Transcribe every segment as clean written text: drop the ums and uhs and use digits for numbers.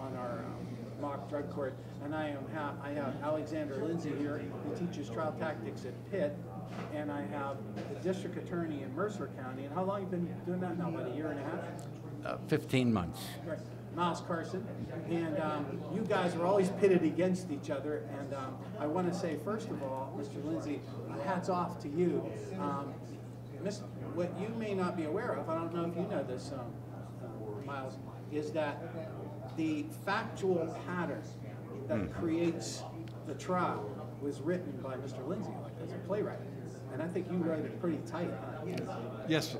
on our mock drug court, and I have Alexander Lindsay here, who teaches trial tactics at Pitt, and I have the district attorney in Mercer County. And how long have you been doing that now? About a year and a half? 15 months. Right. Miles Karson, and you guys are always pitted against each other, and I want to say, first of all, Mr. Lindsay, hats off to you. What you may not be aware of, I don't know if you know this, Miles, is that the factual pattern that creates the trial was written by Mr. Lindsay, like as a playwright. And I think you wrote it pretty tight, huh? Yes,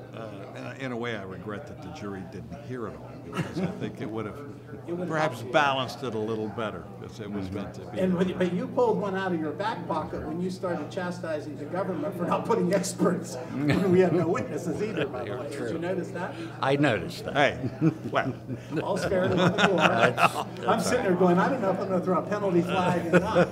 in a way I regret that the jury didn't hear it all, because I think it would have perhaps balanced it a little better, because it was meant to be. But you pulled one out of your back pocket when you started chastising the government for not putting experts when we had no witnesses either, by the way. Did you notice that? I noticed that. Hey, well. All's fair in the court. I'm sitting there going, I don't know if I'm going to throw a penalty flag or not.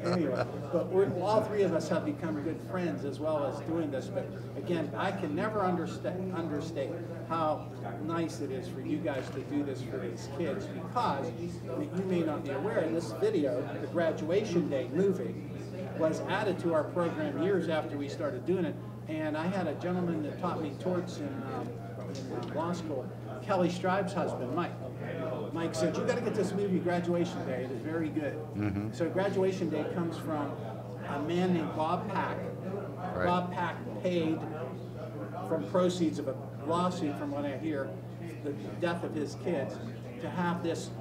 Anyway, but all three of us have become good friends as well as doing this. But again, I can never understate how nice it is for you guys to do this for these kids, because you may not be aware, this video, the graduation day movie, was added to our program years after we started doing it. And I had a gentleman that taught me torts in law school, Kelly Stribe's husband, Mike. Mike said, you got to get this movie, Graduation Day. It is very good. Mm-hmm. So Graduation Day comes from a man named Bob Pack. Right. Bob Pack paid from proceeds of a lawsuit, from what I hear, the death of his kids, to have this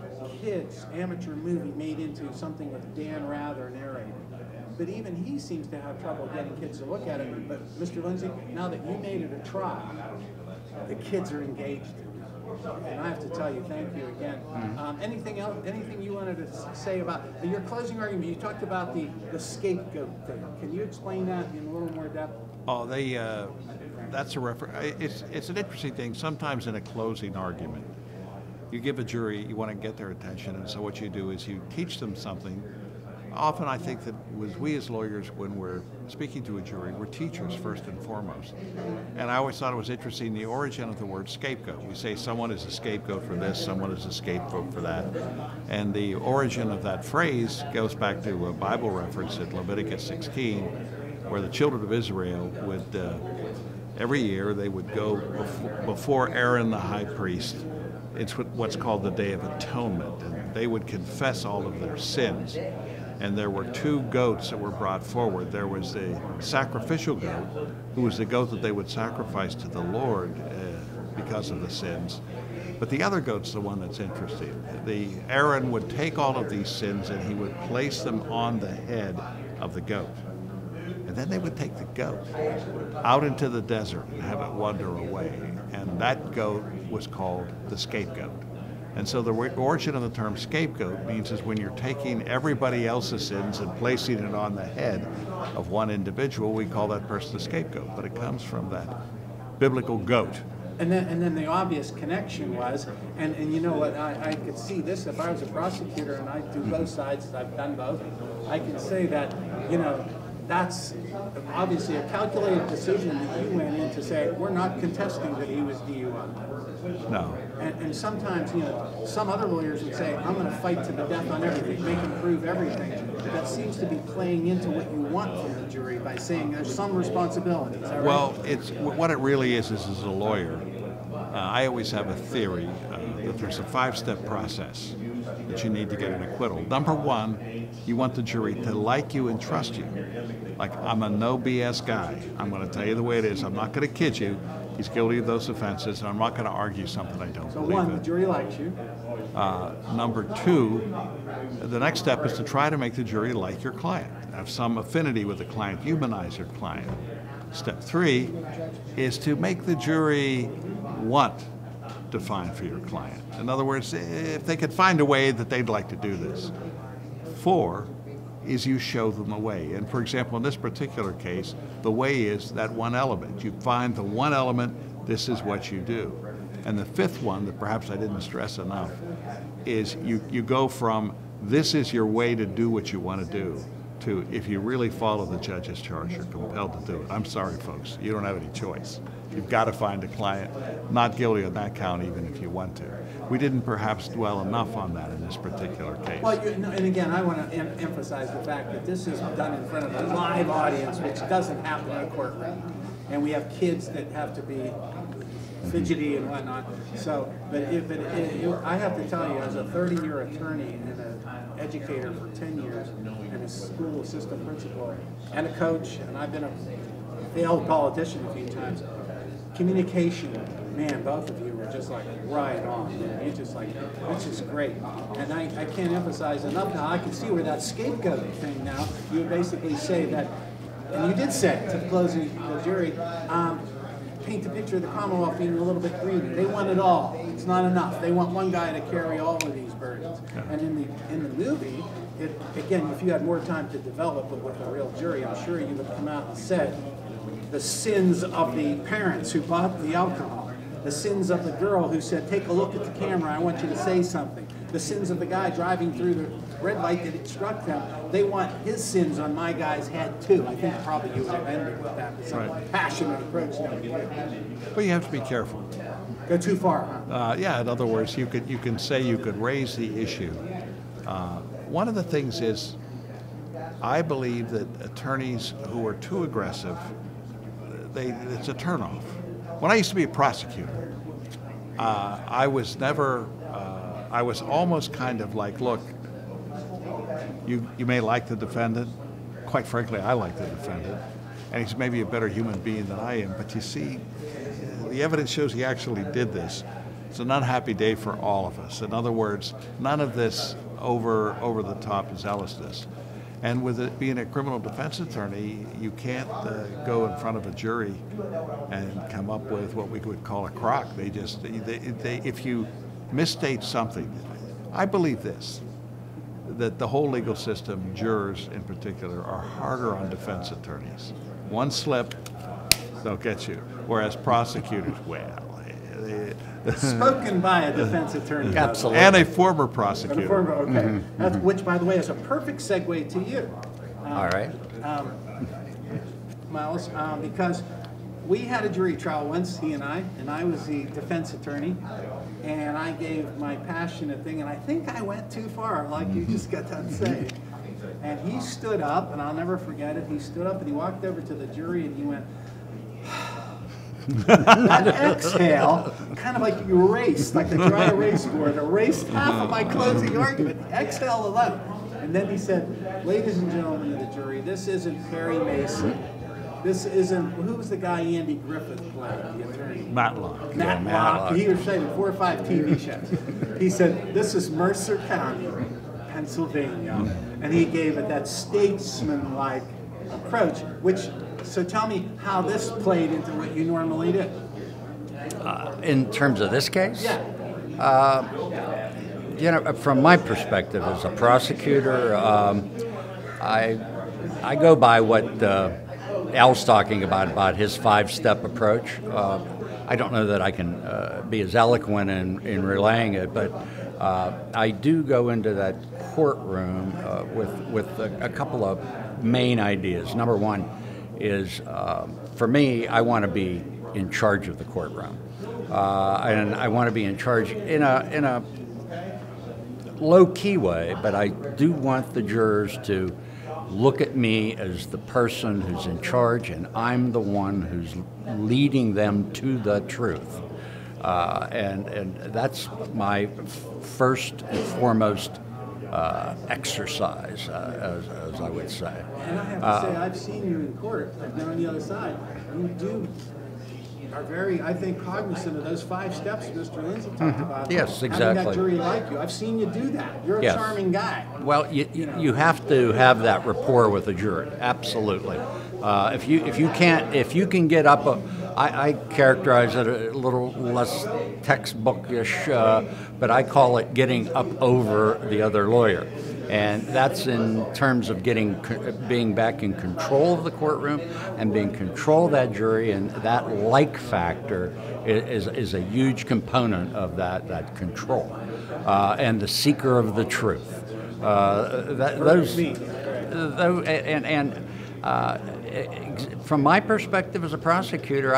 kids amateur movie made into something with Dan Rather narrated. But even he seems to have trouble getting kids to look at it. But Mr. Lindsay, now that you made it a trial, the kids are engaged. And I have to tell you, thank you again. Anything else? Anything you wanted to say about your closing argument? You talked about the scapegoat thing. Can you explain that in a little more depth? Oh, that's a reference. It's an interesting thing. Sometimes in a closing argument, you give a jury, you want to get their attention, and so what you do is you teach them something. Often I think that we as lawyers, when we're speaking to a jury, we're teachers first and foremost. And I always thought it was interesting, the origin of the word scapegoat. We say someone is a scapegoat for this, someone is a scapegoat for that. And the origin of that phrase goes back to a Bible reference in Leviticus 16, where the children of Israel would, every year, they would go before Aaron the high priest. It's what's called the Day of Atonement, and they would confess all of their sins. And there were two goats that were brought forward. There was the sacrificial goat, who was the goat that they would sacrifice to the Lord because of the sins. But the other goat's the one that's interesting. Aaron would take all of these sins and he would place them on the head of the goat. And then they would take the goat out into the desert and have it wander away. And that goat was called the scapegoat. And so the origin of the term scapegoat means is when you're taking everybody else's sins and placing it on the head of one individual, we call that person the scapegoat. But it comes from that biblical goat. And then the obvious connection was, and you know what, I could see this if I was a prosecutor, and I do both sides, I've done both, I can say that, you know, that's obviously a calculated decision that you went in to say, we're not contesting that he was DUI. No. And sometimes, you know, some other lawyers would say, I'm going to fight to the death on everything, make him prove everything. But that seems to be playing into what you want from the jury by saying there's some responsibility. Is that right? Well, what it really is as a lawyer, I always have a theory that there's a 5-step process that you need to get an acquittal. Number one, you want the jury to like you and trust you. Like, I'm a no BS guy. I'm going to tell you the way it is. I'm not going to kid you. He's guilty of those offenses, and I'm not going to argue something I don't believe in. So one, the jury likes you. Number two, the next step is to try to make the jury like your client, have some affinity with the client, humanize your client. Step three is to make the jury want to find for your client. In other words, if they could find a way that they'd like to do this. 4 is you show them a way. And for example, in this particular case, the way is that one element. You find the one element, this is what you do. And the 5th one that perhaps I didn't stress enough is you go from this is your way to do what you want to do to if you really follow the judge's charge, you're compelled to do it. I'm sorry, folks, you don't have any choice. You've got to find a client not guilty on that count even if you want to. we didn't perhaps dwell enough on that in this particular case. Well, and again, I want to emphasize the fact that this is done in front of a live audience, which doesn't happen in a courtroom. And we have kids that have to be fidgety and whatnot. So, I have to tell you, as a 30-year attorney and an educator for 10 years, and a school assistant principal, and a coach, and I've been a failed politician a few times, communication, man, both of you were just like right on. You just like, it's just great. And I can't emphasize enough now. I can see where that scapegoat thing now, you would basically say that, and you did say to the closing the jury, paint the picture of the Commonwealth being a little bit greedy. They want it all. It's not enough. They want one guy to carry all of these burdens. And in the movie, again, if you had more time to develop it with a real jury, I'm sure you would come out and said the sins of the parents who bought the alcohol, the sins of the girl who said, take a look at the camera, I want you to say something, the sins of the guy driving through the red light that it struck them. They want his sins on my guy's head too. I think probably you would have ended with that. It's a passionate approach. But you have to be careful. Go too far, huh? Yeah, in other words, you can say you could raise the issue. One of the things is, I believe that attorneys who are too aggressive, it's a turnoff. When I used to be a prosecutor, I was almost kind of like, look, you may like the defendant. Quite frankly, I like the defendant. And he's maybe a better human being than I am. But you see, the evidence shows he actually did this. It's an unhappy day for all of us. In other words, none of this over-the-top zealousness. And with it being a criminal defense attorney, you can't go in front of a jury and come up with what we would call a crock. If you misstate something, I believe this, that the whole legal system, jurors in particular, are harder on defense attorneys. One slip, they'll get you. Whereas prosecutors, well, spoken by a defense attorney. Absolutely. And a former prosecutor. Okay. That's, which, by the way, is a perfect segue to you. All right. Miles, because we had a jury trial once, he and I was the defense attorney, and I gave my passionate thing, and I think I went too far, like you just got done saying. And he stood up, and I'll never forget it, he stood up and he walked over to the jury and he went, that exhale, kind of like you erased, like the dry erase board, erased half of my closing argument, the exhale alone. And then he said, ladies and gentlemen of the jury, this isn't Perry Mason. This isn't, who was the guy Andy Griffith played, the attorney? Matlock. Matlock. He was saying 4 or 5 TV shows. He said, this is Mercer County, Pennsylvania. And he gave it that statesman-like approach, which, so tell me how this played into what you normally do. In terms of this case? Yeah. You know, from my perspective as a prosecutor, I go by what Al's talking about his 5-step approach. I don't know that I can be as eloquent in relaying it, but I do go into that courtroom with a couple of main ideas. Number one is, for me, I want to be in charge of the courtroom, and I want to be in charge in a low-key way, but I do want the jurors to look at me as the person who's in charge, and I'm the one who's leading them to the truth. And that's my first and foremost exercise, as I would say. And I have to say, I've seen you in court. I've been on the other side. You are very, I think, cognizant of those 5 steps Mr. Lindsay talked about. Yes, exactly. Having that jury like you. I've seen you do that. You're a charming guy. Well, you have to have that rapport with the jury. Absolutely. If you can get up, I characterize it a little less textbookish, but I call it getting up over the other lawyer. And that's in terms of being back in control of the courtroom and being control of that jury, and that like factor is a huge component of that control. And the seeker of the truth. from my perspective as a prosecutor,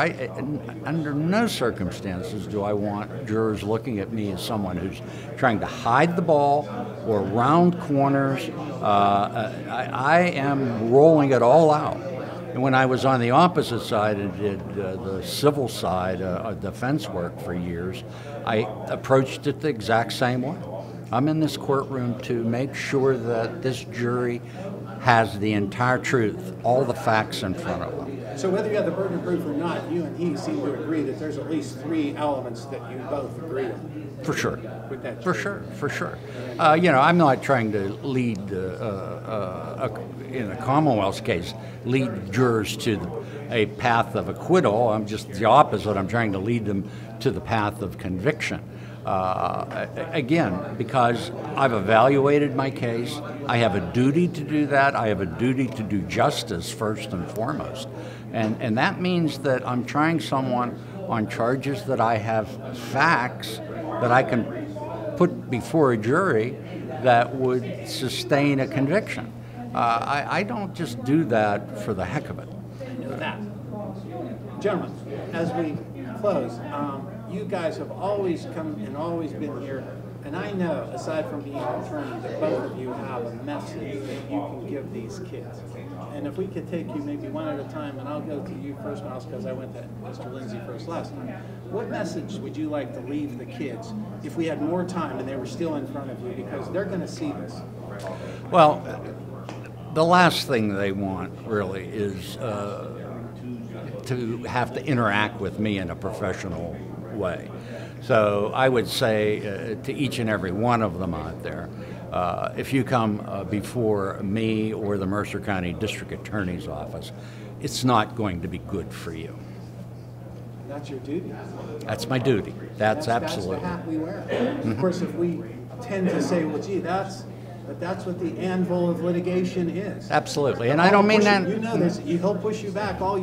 under no circumstances do I want jurors looking at me as someone who's trying to hide the ball or round corners. I am rolling it all out. And when I was on the opposite side and did the civil side of defense work for years, I approached it the exact same way. I'm in this courtroom to make sure that this jury has the entire truth, all the facts in front of them. So whether you have the burden of proof or not, you and he seem to agree that there's at least 3 elements that you both agree on. For sure. With that For sure, for sure. I'm not trying to lead, in a Commonwealth's case, lead jurors to a path of acquittal. I'm just the opposite. I'm trying to lead them to the path of conviction. Again, because I've evaluated my case, I have a duty to do that. I have a duty to do justice first and foremost. And that means that I'm trying someone on charges that I have facts that I can put before a jury that would sustain a conviction. I don't just do that for the heck of it. Now, gentlemen, as we close, you guys have always come and always been here, and I know, aside from being an attorney, that both of you have a message that you can give these kids. And if we could take you maybe one at a time, and I'll go to you first, Miles, because I went to Mr. Lindsay first last time. What message would you like to leave the kids if we had more time and they were still in front of you, because they're going to see this? Well, the last thing they want really is to have to interact with me in a professional way. So I would say to each and every one of them out there, if you come before me or the Mercer County District Attorney's Office, it's not going to be good for you. That's your duty. That's my duty. That's absolutely. That's the hat we wear. Of course, if we tend to say, well, gee, that's what the anvil of litigation is. Absolutely, and I don't mean that. You know this. He'll push you back all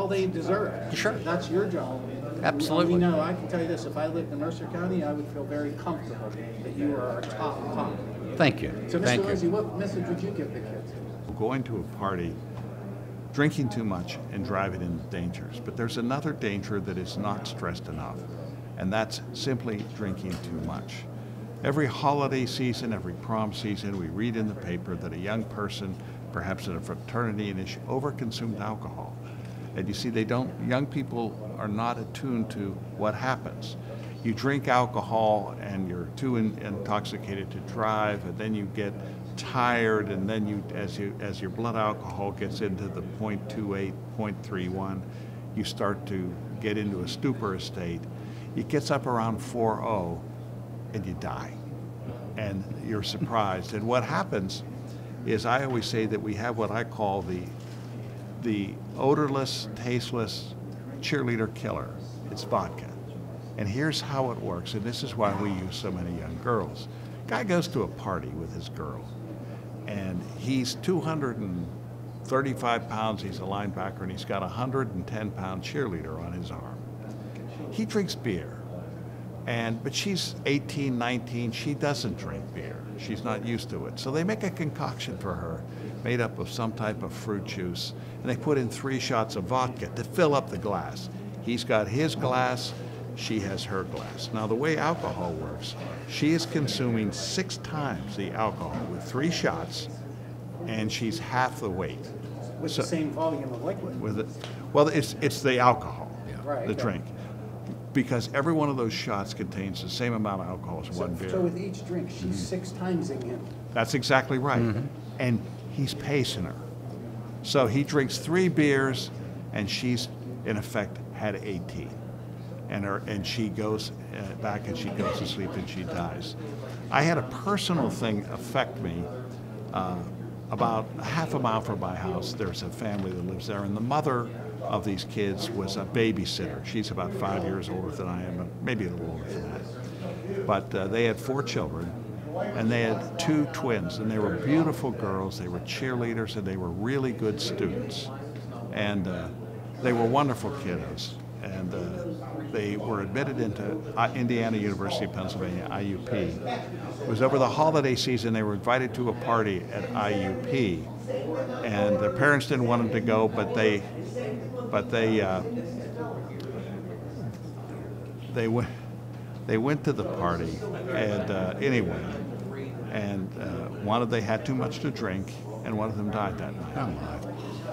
they deserve. Sure. That's your job. Absolutely. You know, I can tell you this: if I lived in Mercer County, I would feel very comfortable that you are our top. Thank you. So, Thank Mr. Lindsay, you. what message would you give the kids? Going to a party, drinking too much, and driving into dangers. But there's another danger that is not stressed enough, and that's simply drinking too much. Every holiday season, every prom season, we read in the paper that a young person, perhaps in a fraternity, is overconsumed alcohol. And you see, young people are not attuned to what happens. You drink alcohol and you're too intoxicated to drive, and then you get tired, and then as your blood alcohol gets into the 0.28, 0.31, you start to get into a stupor state. It gets up around 4:0 and you die. And you're surprised. And what happens is, I always say that we have what I call the odorless, tasteless cheerleader killer. It's vodka. And here's how it works, and this is why we use so many young girls. Guy goes to a party with his girl, and he's 235 pounds, he's a linebacker, and he's got a 110-pound cheerleader on his arm. He drinks beer, but she's 18, 19, she doesn't drink beer. She's not used to it. So they make a concoction for her made up of some type of fruit juice, and they put in 3 shots of vodka to fill up the glass. He's got his glass, she has her glass. Now, the way alcohol works, she is consuming 6 times the alcohol with 3 shots, and she's half the weight. With the same volume of liquid? With it, well, it's the alcohol, Right, the okay. drink. Because every one of those shots contains the same amount of alcohol as one beer. So with each drink, she's 6 timesing him. That's exactly right. And he's pacing her. So he drinks 3 beers, and she's, in effect, had 18. And she goes back and she goes to sleep and she dies. I had a personal thing affect me. About half a mile from my house, there's a family that lives there, and the mother of these kids was a babysitter. She's about 5 years older than I am, maybe a little older than that. But they had 4 children, and they had 2 twins, and they were beautiful girls. They were cheerleaders, and they were really good students. And they were wonderful kiddos. And they were admitted into Indiana University of Pennsylvania, IUP. It was over the holiday season. They were invited to a party at IUP, and their parents didn't want them to go, but they went to the party, and anyway, and one of them had too much to drink, and one of them died that night.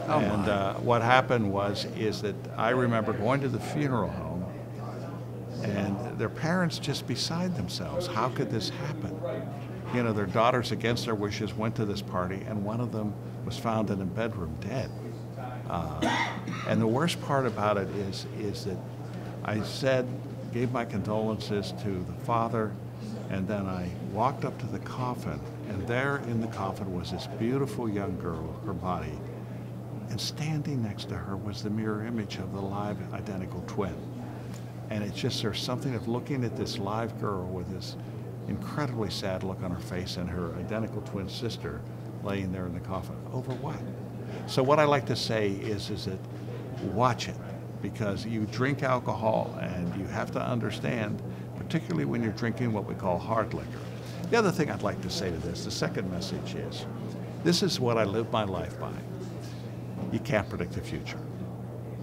Oh my. What happened is that I remember going to the funeral home, and their parents just beside themselves. How could this happen? You know, their daughters, against their wishes, went to this party, and one of them was found in a bedroom dead. And the worst part about it is that I gave my condolences to the father, and then I walked up to the coffin, and there in the coffin was this beautiful young girl, her body, and standing next to her was the mirror image of the live identical twin. And it's just, there's something of looking at this live girl with this incredibly sad look on her face and her identical twin sister laying there in the coffin. Over what? So what I like to say is that watch it, because you drink alcohol and you have to understand, particularly when you're drinking what we call hard liquor. The other thing I'd like to say to this, the second message is, this is what I live my life by. You can't predict the future.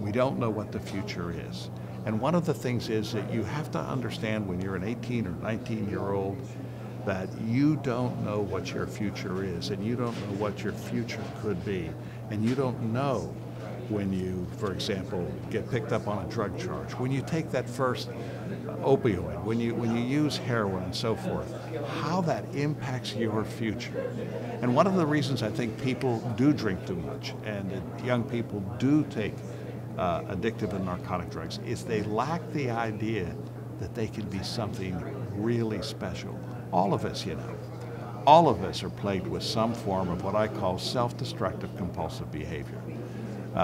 We don't know what the future is. And one of the things is that you have to understand when you're an 18 or 19-year-old that you don't know what your future is, and you don't know what your future could be. And you don't know when you, for example, get picked up on a drug charge, when you take that first opioid, when you use heroin and so forth, how that impacts your future. And one of the reasons I think people do drink too much and that young people do take addictive and narcotic drugs is they lack the idea that they can be something really special. All of us, you know, all of us are plagued with some form of what I call self-destructive compulsive behavior.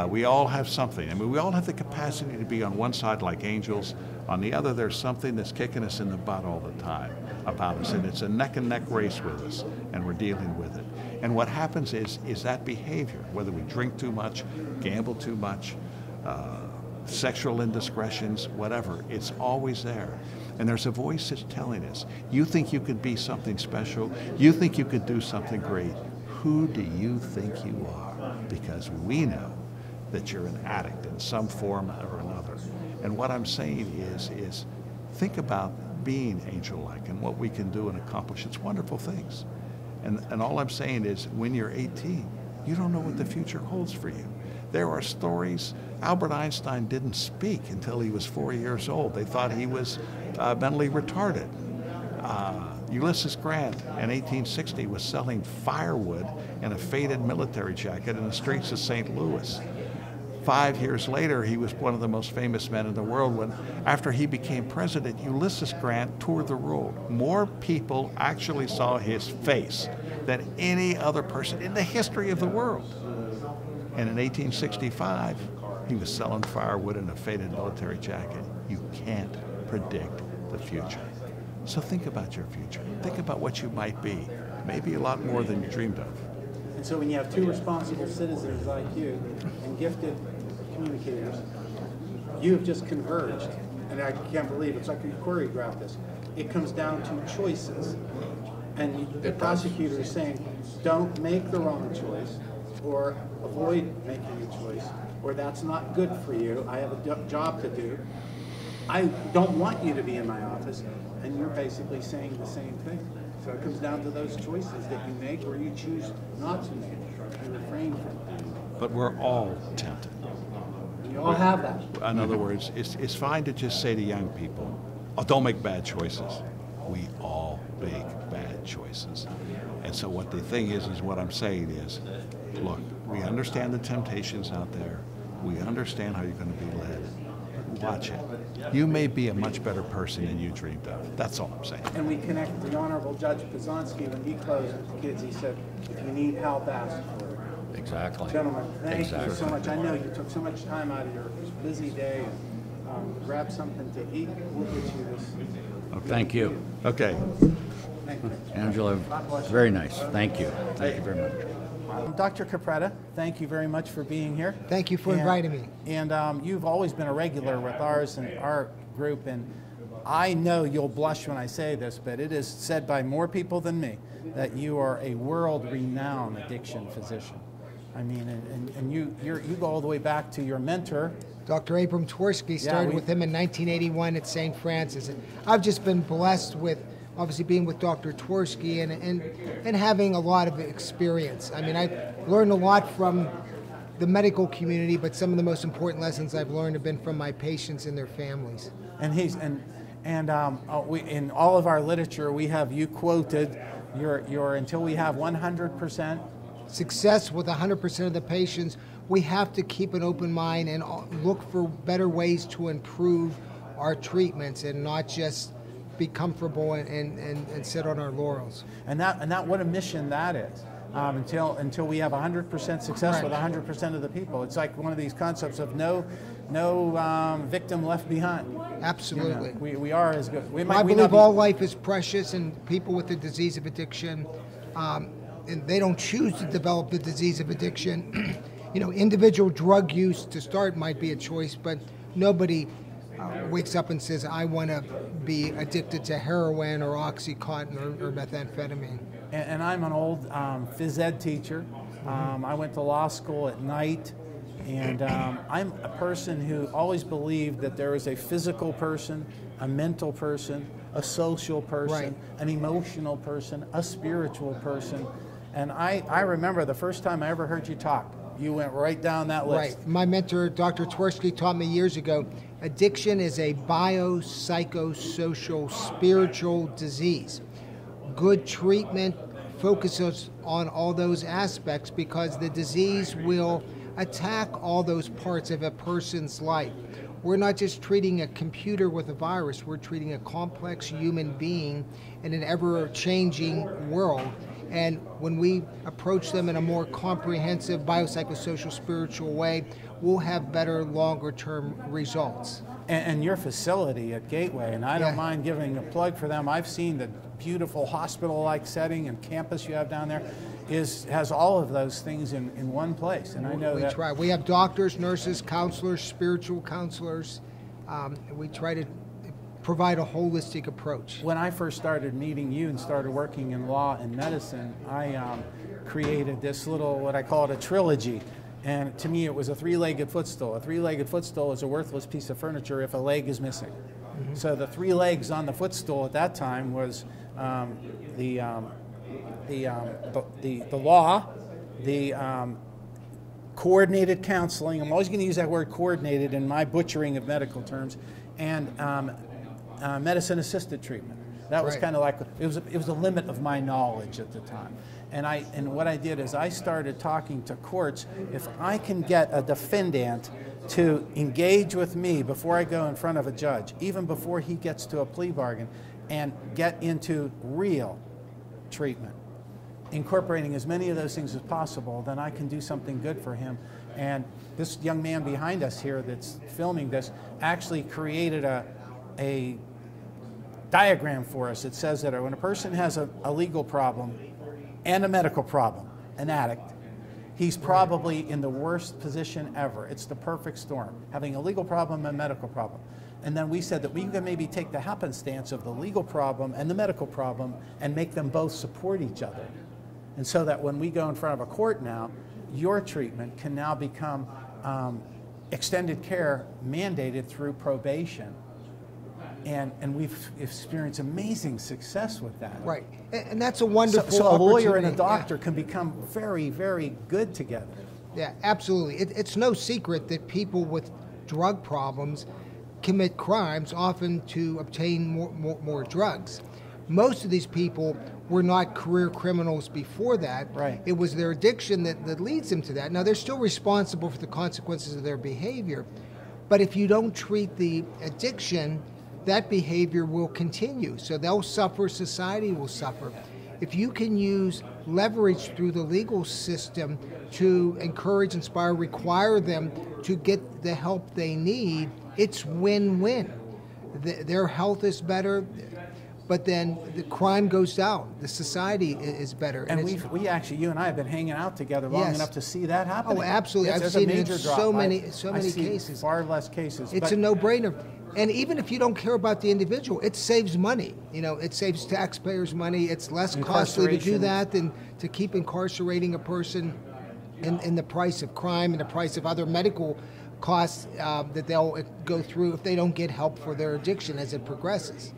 We all have something. I mean, we all have the capacity to be on one side like angels. On the other, there's something that's kicking us in the butt all the time about us, and it's a neck-and-neck race with us, and we're dealing with it. And what happens is that behavior, whether we drink too much, gamble too much, sexual indiscretions, whatever, it's always there. And there's a voice that's telling us, you think you could be something special, you think you could do something great. Who do you think you are? Because we know that you're an addict in some form or another. And what I'm saying is think about being angel-like and what we can do and accomplish. It's wonderful things. And all I'm saying is when you're 18, you don't know what the future holds for you. There are stories. Albert Einstein didn't speak until he was 4 years old. They thought he was mentally retarded. Ulysses Grant in 1860 was selling firewood in a faded military jacket in the streets of St. Louis. 5 years later, he was one of the most famous men in the world when, after he became president, Ulysses Grant toured the world. More people actually saw his face than any other person in the history of the world. And in 1865, he was selling firewood in a faded military jacket. You can't predict the future. So think about your future. Think about what you might be. Maybe a lot more than you dreamed of. And so when you have two responsible citizens like you and gifted communicators, you have just converged. And I can't believe it's like you choreographed this. It comes down to choices. And the prosecutor is saying, don't make the wrong choice, or avoid making a choice, or that's not good for you. I have a job to do. I don't want you to be in my office. And you're basically saying the same thing. So it comes down to those choices that you make or you choose not to make. You refrain from them. But we're all tempted. You all have that. In other words, it's fine to just say to young people, oh, don't make bad choices. We all make bad choices. And so what the thing is what I'm saying is, look, we understand the temptations out there. We understand how you're going to be led. Watch it. You may be a much better person than you dreamed of. That's all I'm saying. And we connect the Honorable Judge Pazanski when he closed with the kids. He said, if you need help, ask for it. Exactly. Gentlemen, thank Exactly. you so much. I know you took so much time out of your busy day and grab something to eat. We'll get you this. Okay. Thank you. Okay. Thank you. Angela, very nice. Thank you. Thank you very much. Dr. Cappretta, thank you very much for being here. Thank you for inviting me. And you've always been a regular with ours and our group, and I know you'll blush when I say this, but it is said by more people than me that you are a world-renowned addiction physician. I mean, and you go all the way back to your mentor. Dr. Abram Tversky, started with him in 1981 at St. Francis. And I've just been blessed with, obviously, being with Dr. Tversky and having a lot of experience. I mean, I've learned a lot from the medical community, but some of the most important lessons I've learned have been from my patients and their families. And we, in all of our literature, we have you quoted your until we have 100% success with 100% of the patients. We have to keep an open mind and look for better ways to improve our treatments and not just be comfortable and sit on our laurels. And that what a mission that is. Until we have 100% success with 100% of the people. It's like one of these concepts of no victim left behind. Absolutely. You know, we are as good. I believe all life is precious, and people with the disease of addiction, and they don't choose to develop the disease of addiction. You know, individual drug use to start might be a choice, but nobody wakes up and says, I want to be addicted to heroin or Oxycontin or methamphetamine. And I'm an old phys ed teacher. I went to law school at night, and I'm a person who always believed that there is a physical person, a mental person, a social person, an emotional person, a spiritual person. And I remember the first time I ever heard you talk, you went right down that list. Right. My mentor, Dr. Tversky, taught me years ago, addiction is a biopsychosocial spiritual disease. Good treatment focuses on all those aspects because the disease will attack all those parts of a person's life. We're not just treating a computer with a virus, we're treating a complex human being in an ever-changing world. And when we approach them in a more comprehensive biopsychosocial spiritual way, we'll have better longer-term results. And your facility at Gateway, and I don't mind giving a plug for them. I've seen the beautiful hospital-like setting and campus you have down there has all of those things in one place. And I know we try. We have doctors, nurses, counselors, spiritual counselors. We try to provide a holistic approach. When I first started meeting you and started working in law and medicine, I created this little, what I call it a trilogy. And to me, it was a three-legged footstool. A three-legged footstool is a worthless piece of furniture if a leg is missing. So the three legs on the footstool at that time was the law, the coordinated counseling. I'm always going to use that word coordinated in my butchering of medical terms, and medicine-assisted treatment. That was kind of like, it was the limit of my knowledge at the time. And what I did is I started talking to courts. If I can get a defendant to engage with me before I go in front of a judge, even before he gets to a plea bargain, and get into real treatment, incorporating as many of those things as possible, then I can do something good for him. And this young man behind us here that's filming this actually created a diagram for us. It says that when a person has a legal problem and a medical problem, an addict, he's probably in the worst position ever. It's the perfect storm, having a legal problem and a medical problem. And then we said that we can maybe take the happenstance of the legal problem and the medical problem and make them both support each other. And so that when we go in front of a court now, your treatment can now become extended care mandated through probation. And we've experienced amazing success with that. Right, and that's a wonderful So a lawyer and a doctor can become very, very good together. Yeah, absolutely. It's no secret that people with drug problems commit crimes, often to obtain more drugs. Most of these people were not career criminals before that. Right. It was their addiction that leads them to that. Now, they're still responsible for the consequences of their behavior, but if you don't treat the addiction, that behavior will continue. So they'll suffer, society will suffer. If you can use leverage through the legal system to encourage, inspire, require them to get the help they need, it's win-win. Their health is better, but then the crime goes down. The society is better. And we actually, you and I have been hanging out together long enough to see that happen. Oh, absolutely. I've seen it in so many cases. Far less cases. It's a no-brainer. And even if you don't care about the individual, it saves money. You know, it saves taxpayers money. It's less costly to do that than to keep incarcerating a person in the price of crime and the price of other medical costs that they'll go through if they don't get help for their addiction as it progresses.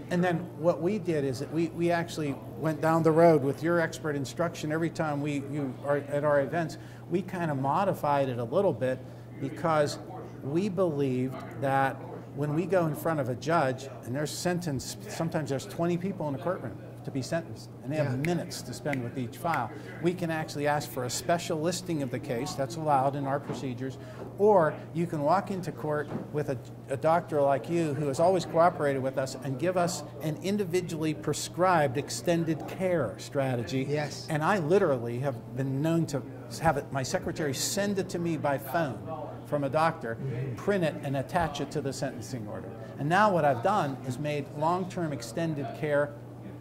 And then what we did is that we actually went down the road with your expert instruction. Every time you are at our events, we kind of modified it a little bit because we believed that when we go in front of a judge and they're sentenced, sometimes there's 20 people in the courtroom to be sentenced, and they have minutes to spend with each file. We can actually ask for a special listing of the case, that's allowed in our procedures, or you can walk into court with a doctor like you who has always cooperated with us and give us an individually prescribed extended care strategy. Yes. And I literally have been known to have my secretary send it to me by phone from a doctor, print it and attach it to the sentencing order. And now what I've done is made long-term extended care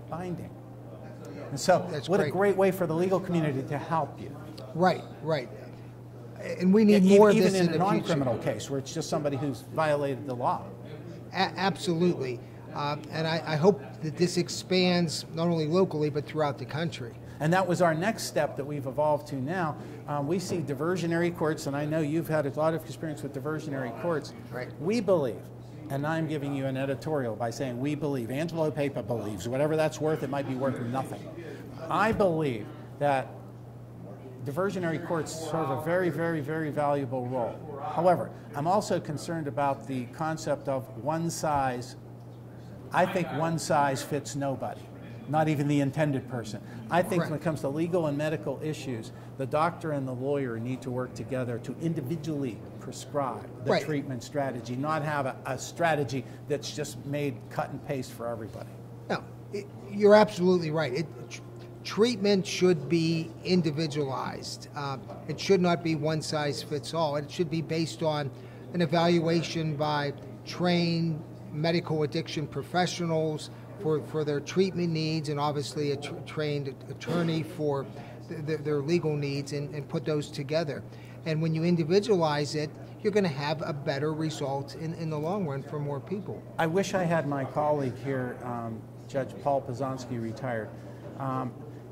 binding. And so what a great way for the legal community to help you. Right, right. And we need more of this in in a the non-criminal case where it's just somebody who's violated the law. Absolutely. And I hope that this expands not only locally but throughout the country. And that was our next step that we've evolved to now. We see diversionary courts, and I know you've had a lot of experience with diversionary courts. Right. We believe, and I'm giving you an editorial by saying we believe, Angelo Papa believes, whatever that's worth, it might be worth nothing. I believe that diversionary courts serve a very, very, very valuable role. However, I'm also concerned about the concept of one size. I think one size fits nobody, not even the intended person. I think when it comes to legal and medical issues, the doctor and the lawyer need to work together to individually prescribe the treatment strategy, not have a strategy that's just made cut and paste for everybody. No, you're absolutely right. Treatment should be individualized. It should not be one size fits all. It should be based on an evaluation by trained medical addiction professionals for their treatment needs, and obviously a trained attorney for their legal needs, and put those together. And when you individualize it, you're going to have a better result in the long run for more people. I wish I had my colleague here, Judge Paul Pazonsky, retired,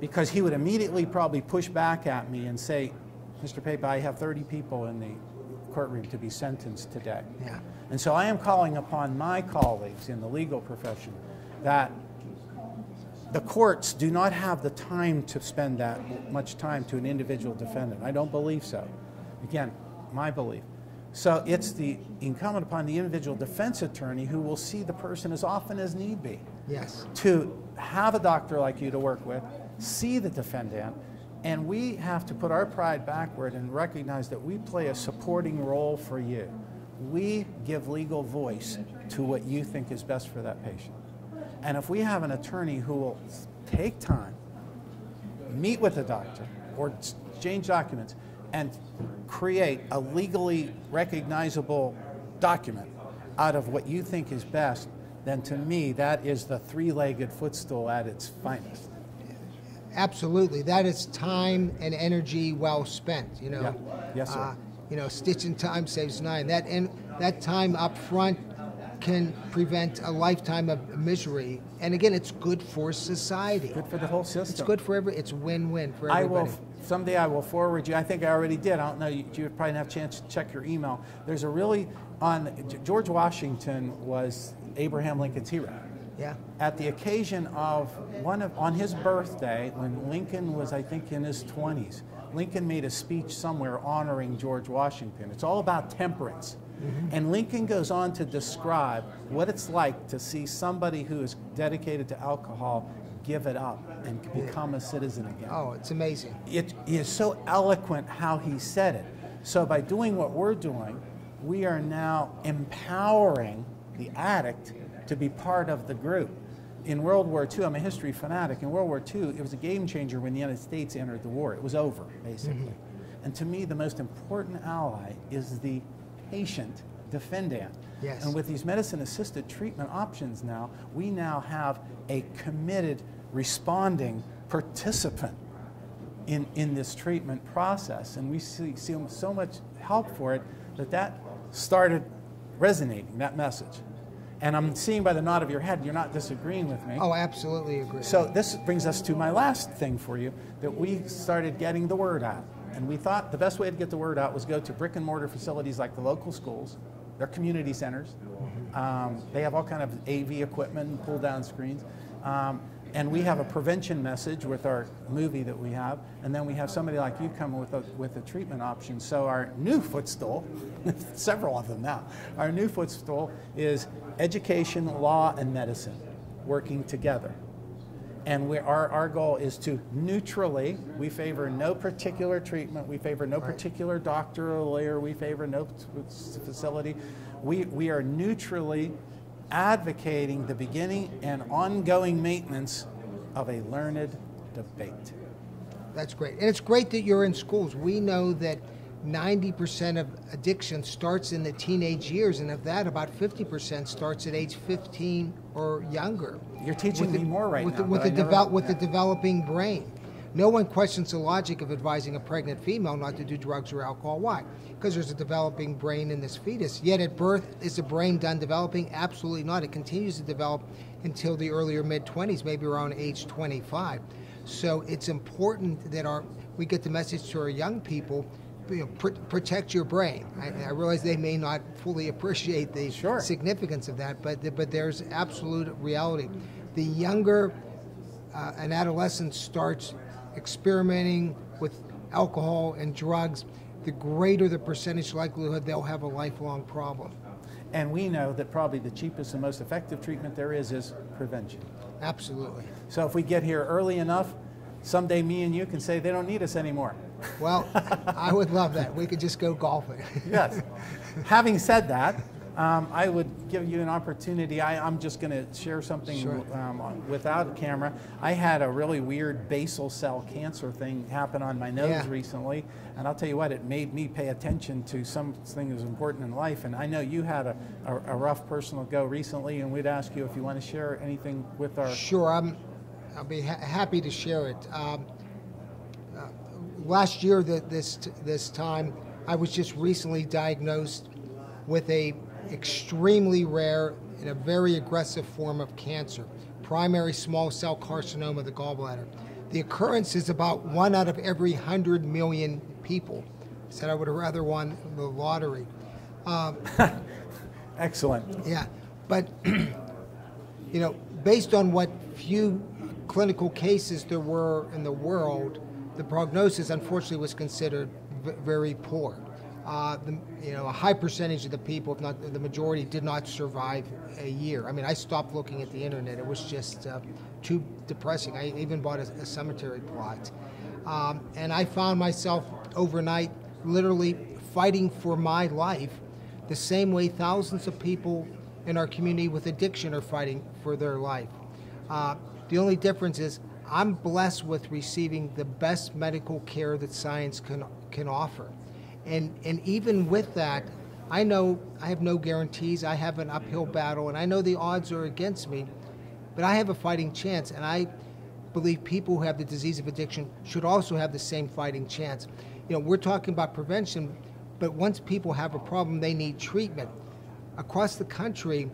because he would immediately probably push back at me and say, Mr. Papa, I have 30 people in the courtroom to be sentenced today. Yeah. And so I am calling upon my colleagues in the legal profession that the courts do not have the time to spend that much time to an individual defendant. I don't believe so. Again, my belief. So it's the incumbent upon the individual defense attorney, who will see the person as often as need be. Yes. To have a doctor like you to work with, see the defendant, and we have to put our pride backward and recognize that we play a supporting role for you. We give legal voice to what you think is best for that patient. And if we have an attorney who will take time, meet with the doctor, or exchange documents, and create a legally recognizable document out of what you think is best, then to me, that is the three-legged footstool at its finest. Absolutely. That is time and energy well spent, you know. Yeah. Yes, sir. You know, stitching time saves nine. That time up front can prevent a lifetime of misery. And again, it's good for society. Good for the whole system. It's good for it's win-win for everybody. Someday I will forward you, I think I already did, I don't know, you would probably have a chance to check your email. There's a really, George Washington was Abraham Lincoln's hero. Yeah. At the occasion of on his birthday, when Lincoln was, I think, in his 20s, Lincoln made a speech somewhere honoring George Washington. It's all about temperance. Mm-hmm. And Lincoln goes on to describe what it's like to see somebody who is dedicated to alcohol give it up and become a citizen again. Oh, it's amazing. It is so eloquent how he said it. So by doing what we're doing, we are now empowering the addict to be part of the group. In World War II, I'm a history fanatic, in World War II, it was a game changer when the United States entered the war. It was over, basically. Mm-hmm. And to me, the most important ally is the patient defendant. Yes. And with these medicine-assisted treatment options now, we now have a committed, responding participant in this treatment process. And we see so much help for it that started resonating, that message. And I'm seeing by the nod of your head, you're not disagreeing with me. Oh, absolutely agree. So this brings us to my last thing for you, that we started getting the word out. And we thought the best way to get the word out was go to brick and mortar facilities like the local schools, their community centers. They have all kind of AV equipment and pull down screens. And we have a prevention message with our movie that we have, and then we have somebody like you come with a treatment option. So our new footstool, several of them now, our new footstool is education, law, and medicine working together. And our goal is to neutrally, we favor no particular treatment, we favor no particular doctor or lawyer, we favor no facility. We are neutrally advocating the beginning and ongoing maintenance of a learned debate. That's great. And it's great that you're in schools. We know that 90% of addiction starts in the teenage years, and of that, about 50% starts at age 15 or younger. You're teaching me more right now. With the developing brain. No one questions the logic of advising a pregnant female not to do drugs or alcohol. Why? Because there's a developing brain in this fetus. Yet at birth, is the brain done developing? Absolutely not. It continues to develop until the earlier mid-20s, maybe around age 25. So it's important that we get the message to our young people, protect your brain. I realize they may not fully appreciate the significance of that, but there's absolute reality. The younger an adolescent starts experimenting with alcohol and drugs, the greater the percentage likelihood they'll have a lifelong problem. And we know that probably the cheapest and most effective treatment there is prevention. Absolutely. So if we get here early enough, someday me and you can say they don't need us anymore. Well, I would love that. We could just go golfing. Yes. Having said that, I would give you an opportunity. I'm just going to share something without a camera. I had a really weird basal cell cancer thing happen on my nose recently, and I'll tell you what, it made me pay attention to something that's important in life. And I know you had a rough personal go recently, and we'd ask you if you want to share anything with our... Sure, I'll be happy to share it. Last year, this time, I was just recently diagnosed with a extremely rare and a very aggressive form of cancer, primary small cell carcinoma of the gallbladder. The occurrence is about 1 out of every 100 million people. I said I would have rather won the lottery. Excellent. Yeah, but based on what few clinical cases there were in the world, the prognosis unfortunately was considered very poor. A high percentage of the people, if not the majority, did not survive a year. I mean, I stopped looking at the internet. It was just too depressing. I even bought a cemetery plot. And I found myself overnight literally fighting for my life the same way thousands of people in our community with addiction are fighting for their life. The only difference is I'm blessed with receiving the best medical care that science can offer. And even with that, I know I have no guarantees. I have an uphill battle, and I know the odds are against me, but I have a fighting chance, and I believe people who have the disease of addiction should also have the same fighting chance. We're talking about prevention, but once people have a problem, they need treatment. Across the country,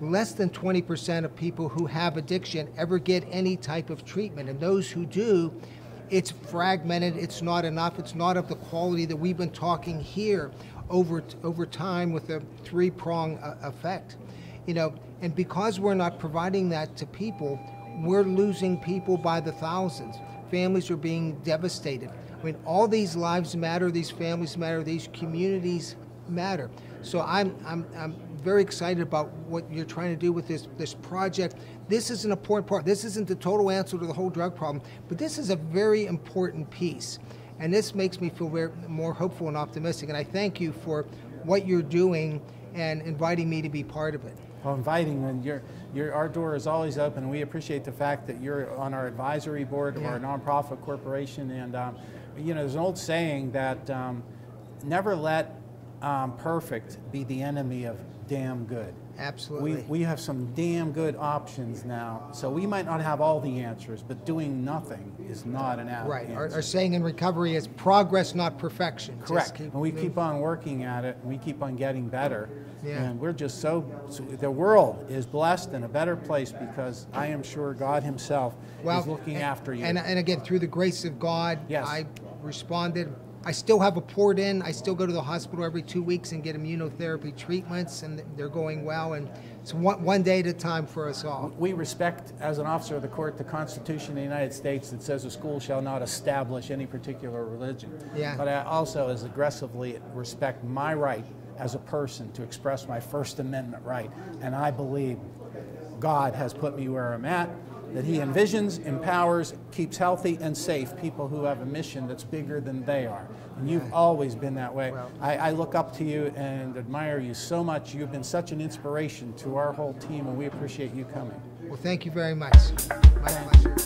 less than 20% of people who have addiction ever get any type of treatment, and those who do, it's fragmented, it's not enough, it's not of the quality that we've been talking here over time with a three-prong effect. And because we're not providing that to people, we're losing people by the thousands. Families are being devastated. I mean, all these lives matter, these families matter, these communities matter. So I'm very excited about what you're trying to do with this project. This is an important part. This isn't the total answer to the whole drug problem, but this is a very important piece. And this makes me feel more hopeful and optimistic. And I thank you for what you're doing and inviting me to be part of it. Well, our door is always open, and we appreciate the fact that you're on our advisory board of our nonprofit corporation. And there's an old saying that never let perfect be the enemy of damn good. Absolutely. We have some damn good options now. So we might not have all the answers, but doing nothing is not an answer. Right. Our saying in recovery is progress, not perfection. Correct. And we keep on working at it, and we keep on getting better. Yeah. And we're just so the world is blessed and a better place because I am sure God himself is looking after you. And again, through the grace of God, yes. I responded I still have a port in. I still go to the hospital every 2 weeks and get immunotherapy treatments, and they're going well. And it's one day at a time for us all. We respect, as an officer of the court, the Constitution of the United States that says a school shall not establish any particular religion. Yeah. But I also as aggressively respect my right as a person to express my First Amendment right. And I believe God has put me where I'm at, that He envisions, empowers, keeps healthy and safe people who have a mission that's bigger than they are. And you've always been that way. Well, I look up to you and admire you so much. You've been such an inspiration to our whole team, and we appreciate you coming. Well, thank you very much. My pleasure.